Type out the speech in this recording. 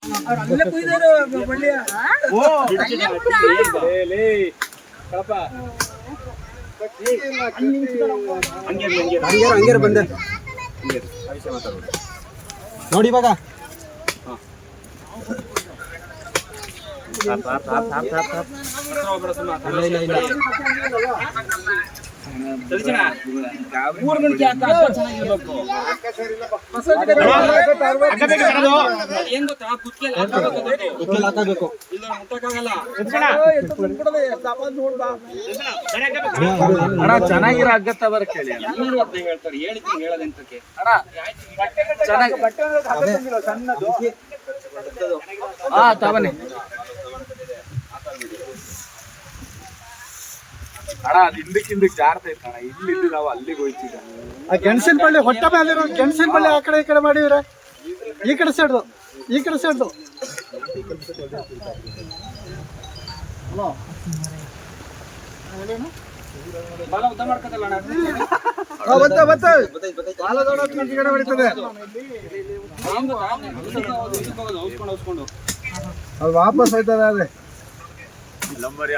ಅಲ್ಲೇ ಕುಯ್ದಾರು ಬಳ್ಳಿಯ ಹಂಗೇರ ಬಂದೆ ನೋಡಿ ಇವಾಗ ಚೆನ್ನಾಗಿರೋ ಅಗತ್ತ ಬರ ಕೇಳಿ ಹೇಳ್ತಾರೆ ಹೇಳೋದೆಂತಕ್ಕೆ ತಾವನೆ ಅಣ್ಣ ಅದು ಹಿಂದಕ್ಕೆ ಜಾರ್ತೈತೆ ಅಣ್ಣ ಇಲ್ಲಿ ನಾವು ಅಲ್ಲಿಗೆ ಹೋಯ್ತೀವಿ. ಆ ಗೆಣಸಿನ ಬಳ್ಳಿ ಹೊಟ್ಟೆ ಮೇಲೆ ಗೆಣಸಿನ ಬಳ್ಳಿ ಆ ಕಡೆ ಈ ಕಡೆ ಮಾಡಿವ್ರೆ. ಈ ಕಡೆ ಸೈಡ್ದು ಬಾಲ ಉದ್ದ ಮಾಡ್ಕತ್ತಲ್ಲ ಅಣ್ಣ ಅದು ವಾಪಸ್ ಹೋಯ್ತದ ಅದೇ ನಂಬರ್